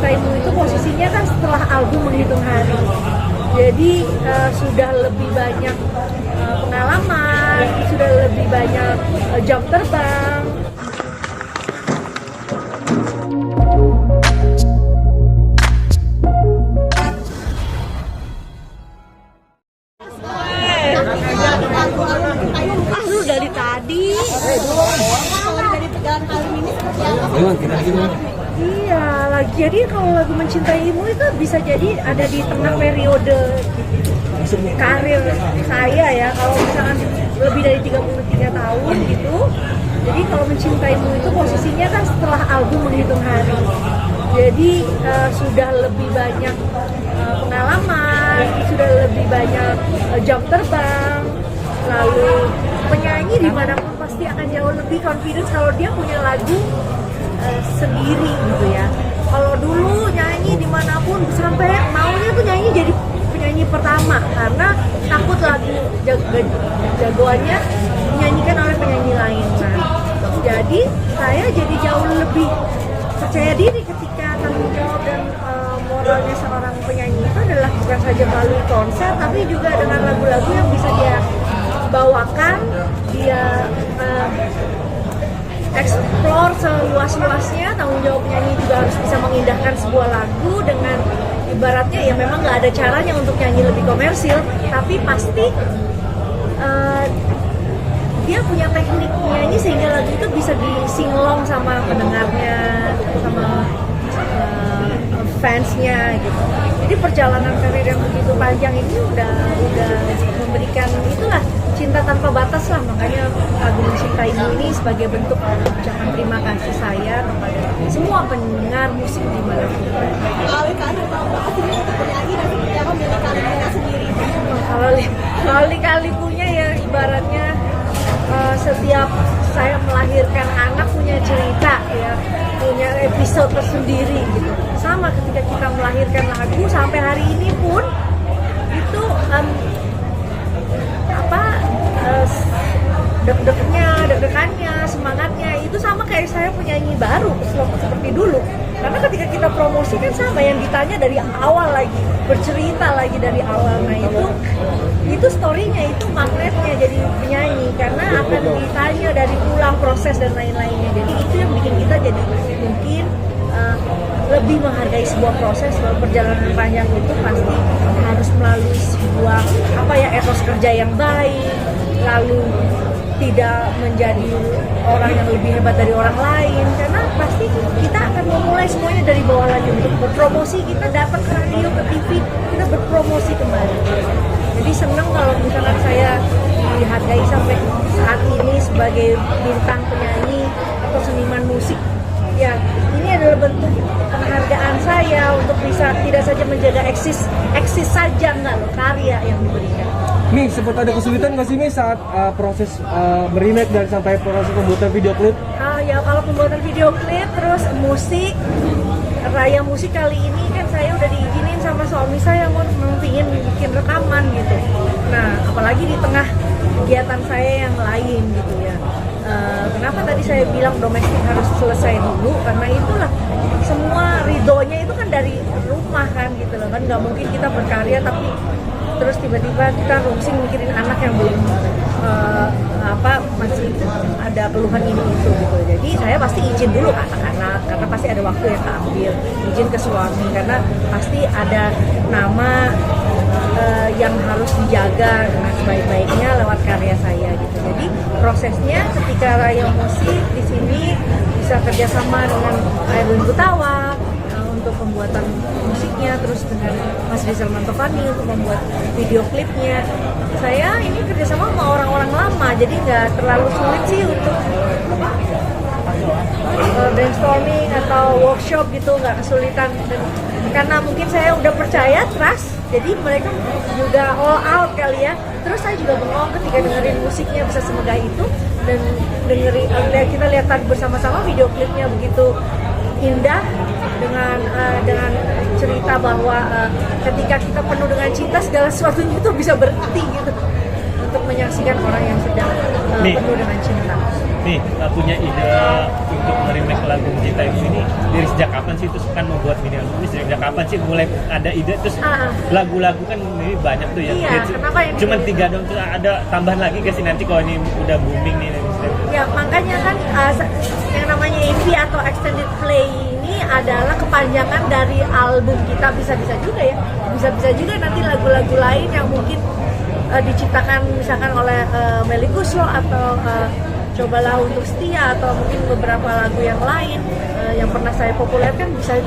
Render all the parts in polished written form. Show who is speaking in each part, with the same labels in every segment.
Speaker 1: Mencintaimu itu posisinya kan setelah album Menghitung Hari. Jadi sudah lebih banyak pengalaman, sudah lebih banyak jam terbang. Dari tadi. Iya, lagi jadi kalau lagu Mencintaimu itu bisa jadi ada di tengah periode karir saya ya. Kalau misalkan lebih dari 33 tahun gitu. Jadi kalau Mencintaimu itu posisinya kan setelah album Menghitung Hari. Jadi sudah lebih banyak pengalaman, sudah lebih banyak jam terbang. Lalu penyanyi dimanapun pasti akan jauh lebih confidence kalau dia punya lagu sendiri gitu ya. Kalau dulu nyanyi dimanapun sampai maunya tuh nyanyi jadi penyanyi pertama karena takut lagu jagoannya dinyanyikan oleh penyanyi lain. Nah, jadi saya jadi jauh lebih percaya diri ketika tanggung jawab dan moralnya seorang penyanyi itu adalah bukan saja melalui konser tapi juga dengan lagu-lagu yang bisa dia bawakan, dia explore seluas-luasnya. Tanggung jawab penyanyi juga harus bisa mengindahkan sebuah lagu dengan ibaratnya ya memang nggak ada caranya untuk nyanyi lebih komersil, tapi pasti dia punya teknik nyanyi sehingga lagu itu bisa disinglong sama pendengarnya, sama fansnya gitu. Jadi perjalanan karir yang begitu panjang ini udah memberikan itulah cinta tanpa batas lah, makanya lagu Mencintaimu ini sebagai bentuk ucapan terima kasih saya kepada semua pendengar musik di mana pun. Kalau kali punya ya ibaratnya setiap saya melahirkan anak punya cerita ya, punya episode tersendiri gitu. Sama ketika kita melahirkan lagu sampai hari ini pun itu deg-degannya, semangatnya itu sama kayak saya penyanyi baru seperti dulu. Karena ketika kita promosi kan sama yang ditanya dari awal lagi, bercerita lagi dari awal. Nah itu story-nya, itu magnetnya jadi penyanyi karena akan ditanya dari ulang proses dan lain-lainnya. Jadi itu yang bikin kita jadi mungkin lebih menghargai sebuah proses, sebuah perjalanan panjang itu pasti harus melalui sebuah etos kerja yang baik, lalu tidak menjadi orang yang lebih hebat dari orang lain, karena pasti kita akan memulai semuanya dari bawah lagi. Untuk berpromosi kita datang ke radio, ke TV, kita berpromosi kembali. Jadi senang kalau misalkan saya dihargai sampai saat ini sebagai bintang penyanyi atau seniman musik. Ya, ini adalah bentuk penghargaan saya untuk bisa tidak saja menjaga eksis saja, enggak loh, karya yang diberikan.
Speaker 2: Mi, sempat ada kesulitan nggak sih Mi saat proses remake dan sampai proses pembuatan video klip?
Speaker 1: Ya kalau pembuatan video klip terus musik, Raya Musik kali ini kan saya udah diizinin sama suami saya mau pingin bikin rekaman gitu. Nah apalagi di tengah kegiatan saya yang lain gitu ya. Kenapa tadi saya bilang domestik harus selesai dulu, karena itulah semua ridhonya itu kan dari rumah kan gitu loh kan, nggak mungkin kita berkarya tapi terus tiba-tiba kita rungsing mikirin anak yang belum masih ada keluhan ini itu gitu. Jadi saya pasti izin dulu ke anak-anak karena pasti ada waktu yang keambil, izin ke suami karena pasti ada nama yang harus dijaga dengan sebaik-baiknya lewat karya saya gitu. Jadi prosesnya ketika Raya Musik di sini bisa kerjasama dengan Erwin Gutawa untuk pembuatan musiknya, terus dengan Mas Rizal Mantovani untuk membuat video klipnya. Saya ini kerjasama sama orang-orang lama, jadi nggak terlalu sulit sih untuk brainstorming atau workshop gitu, nggak kesulitan. Dan karena mungkin saya udah percaya, trust, jadi mereka juga all out kali ya. Terus saya juga bengong ketika dengerin musiknya bisa semegah itu, dan dengerin kita lihat tadi bersama-sama video klipnya begitu indah dengan cerita bahwa ketika kita penuh dengan cinta segala sesuatunya itu bisa berarti gitu untuk menyaksikan orang yang sedang penuh dengan cinta.
Speaker 3: Nih, punya ide untuk meremake lagu Mencintaimu ini dari sejak kapan? kapan sih terus kan membuat minimalis, sejak kapan sih mulai ada ide terus lagu-lagu kan ini banyak tuh ya.
Speaker 1: Iya, kenapa yang
Speaker 3: cuma
Speaker 1: ini?
Speaker 3: 3 dong, terus ada tambahan lagi gak sih nanti kalau ini udah booming nih?
Speaker 1: Ya makanya kan yang namanya EP atau extended play ini adalah kepanjangan dari album kita, bisa-bisa juga ya, bisa-bisa juga nanti lagu-lagu lain yang mungkin diciptakan misalkan oleh Melly Goeslaw atau Cobalah Untuk Setia atau mungkin beberapa lagu yang lain yang pernah saya populerkan, bisa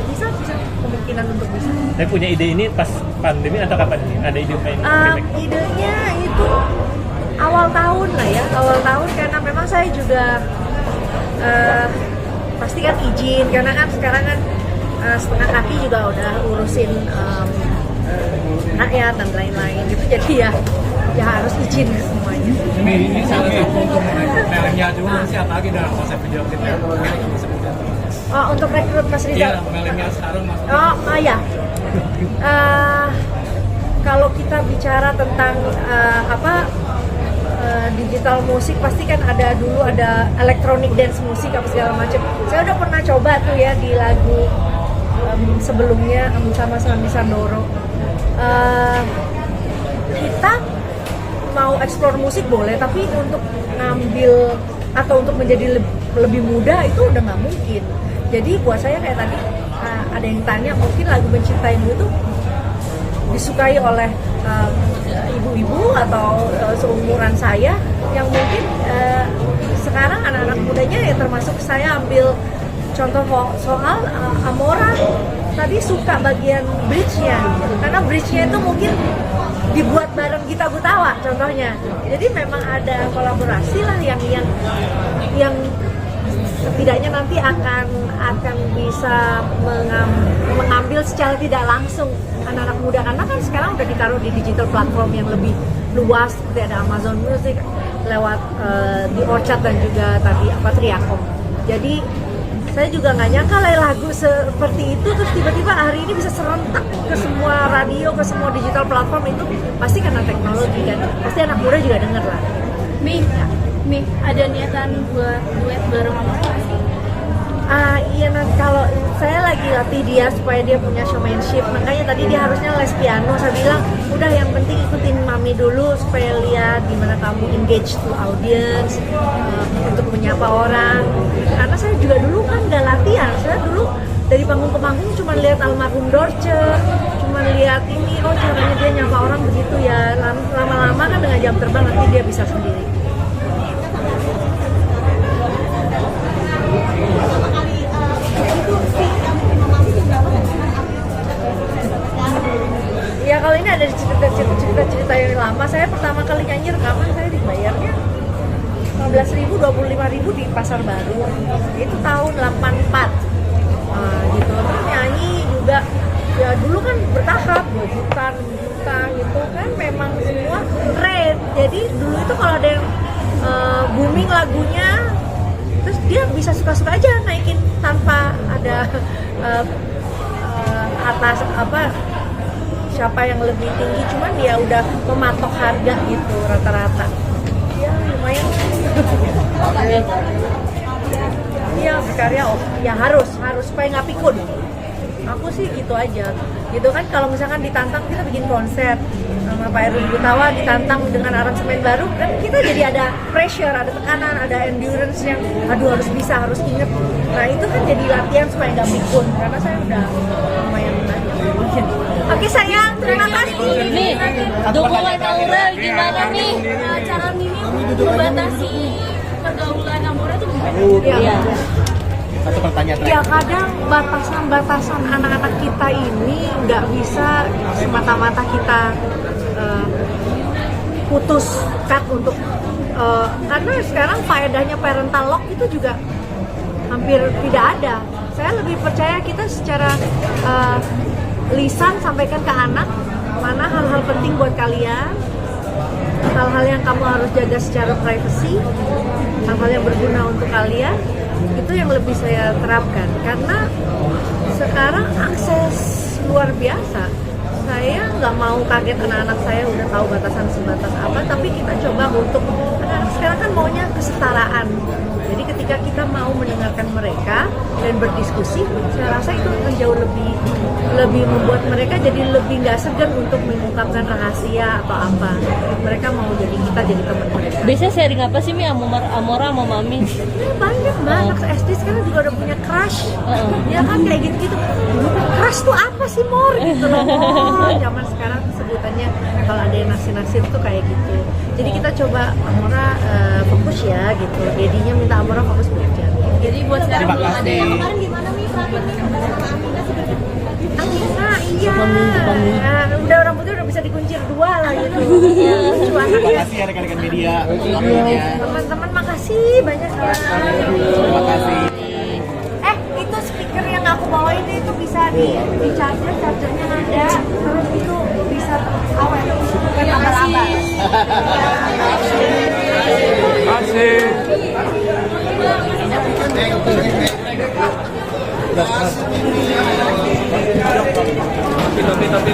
Speaker 1: kemungkinan untuk bisa.
Speaker 3: Saya punya ide ini pas pandemi atau kapan nih? Ada ide main
Speaker 1: Idenya itu awal tahun lah ya, awal tahun, karena memang saya juga pasti kan izin, karena kan sekarang kan setengah kaki juga udah urusin rakyat dan lain-lain gitu, jadi ya harus izin semuanya.
Speaker 4: Ini salah satu untuk Melia juga sih, apalagi dalam konsep video klipnya.
Speaker 1: Oh, untuk rekrut Mas Rizal?
Speaker 4: Iya, Melia sekarang maksudnya.
Speaker 1: Ya. Kalau kita bicara tentang digital musik, pasti kan dulu ada electronic dance musik apa segala macam. Saya udah pernah coba tuh ya di lagu sebelumnya sama Sandy Sandoro. Kita mau explore musik boleh, tapi untuk ngambil atau untuk menjadi lebih mudah itu udah nggak mungkin. Jadi buat saya kayak tadi ada yang tanya, mungkin lagu Mencintaimu itu disukai oleh ibu-ibu atau seumuran saya yang mungkin sekarang anak-anak mudanya ya, termasuk saya ambil contoh soal Amora tadi suka bagian bridge-nya, karena bridge-nya itu mungkin dibuat bareng Gita Gutawa contohnya. Jadi memang ada kolaborasi lah yang setidaknya nanti akan bisa mengambil secara tidak langsung anak-anak muda, karena kan sekarang udah ditaruh di digital platform yang lebih luas, seperti ada Amazon Music, lewat di Orchard dan juga tadi Triacom. Jadi saya juga nggak nyangka lah lagu seperti itu terus tiba-tiba hari ini bisa serentak ke semua radio, ke semua digital platform. Itu pasti karena teknologi kan, pasti anak muda juga denger lah.
Speaker 5: Mi, ada niatan buat duet bareng sama Mas?
Speaker 1: Iya, nanti kalau saya lagi latih dia supaya dia punya showmanship, makanya tadi dia harusnya les piano. Saya bilang udah, yang penting ikutin mami dulu supaya lihat gimana kamu engage to audience, untuk menyapa orang. Karena saya juga dulu kan nggak latihan, saya dulu dari panggung ke panggung cuma lihat almarhum Dorce, cuma lihat ini, oh caranya dia nyapa orang begitu ya. Lama-lama kan dengan jam terbang nanti dia bisa sendiri. Ya kalau ini ada cerita yang lama. Saya pertama kali nyanyi rekaman saya dibayarnya 15.000, 25.000 di Pasar Baru. Itu tahun 84. Gitu. Terus nyanyi juga ya dulu kan bertahap, 2 juta, 6 juta gitu kan, memang semua rate. Jadi dulu itu kalau ada yang booming lagunya, terus dia bisa suka-suka aja naikin tanpa ada atas siapa yang lebih tinggi, cuman dia udah mematok harga gitu rata-rata. Ya lumayan. Iya, berkarya ya harus supaya nggak pikun. Aku sih gitu aja. Gitu kan, kalau misalkan ditantang kita bikin konser sama Pak Erwin Gutawa, ditantang dengan aransemen baru, kan kita jadi ada pressure, ada tekanan, ada endurance yang harus bisa, harus inget. Nah itu kan jadi latihan supaya nggak pikun, karena saya udah lumayan belajar. Oke sayang, terima kasih.
Speaker 5: Nih, dukungan Aura gimana nih? Cara Mimi membatasi pergaulan Aura itu gimana?
Speaker 1: Iya.
Speaker 4: Satu pertanyaan
Speaker 1: Ya kadang batasan anak-anak kita ini nggak bisa semata-mata kita putus cut untuk karena sekarang faedahnya parental lock itu juga hampir tidak ada. Saya lebih percaya kita secara lisan sampaikan ke anak mana hal-hal penting buat kalian, hal-hal yang kamu harus jaga secara privacy, hal-hal yang berguna untuk kalian. Itu yang lebih saya terapkan, karena sekarang akses luar biasa. Saya nggak mau kaget anak-anak saya udah tahu batasan sebatas apa, tapi kita coba untuk anak sekarang kan maunya kesetaraan. Jadi ketika kita mau mendengarkan mereka dan berdiskusi, saya rasa itu akan jauh lebih membuat mereka jadi lebih nggak segan untuk mengungkapkan rahasia atau apa. Mereka mau kita jadi teman mereka.
Speaker 5: Biasanya sharing apa sih Mi Amora sama Mami?
Speaker 1: Banyak mbak, anak SD sekarang juga udah punya crush. Ya kan kayak gitu-gitu. Dulu crush tuh apa sih Mor? Gitu loh. Oh, zaman sekarang sebutannya kalau ada yang nasir-nasir tuh kayak gitu. Jadi kita coba Amora fokus ya gitu. Dedinya minta Amora fokus belajar.
Speaker 5: Jadi buat sekarang
Speaker 3: Terima
Speaker 5: belum ada
Speaker 3: kasih.
Speaker 5: yang kemarin gimana Mi? Perhatian Mi sama Amina sebenarnya.
Speaker 1: Iya. Ya, udah rambutnya udah bisa dikuncir 2 lah gitu. Lucu
Speaker 3: Terima
Speaker 1: anaknya.
Speaker 3: kasih ya rekan-rekan media. Waktunya.
Speaker 1: Teman-teman makasih banyak ya.
Speaker 3: Terima kasih.
Speaker 1: Itu speaker yang aku bawain itu bisa di charger, chargernya ada. Terus itu bisa awet. Bukan abal-abal.
Speaker 2: Tapi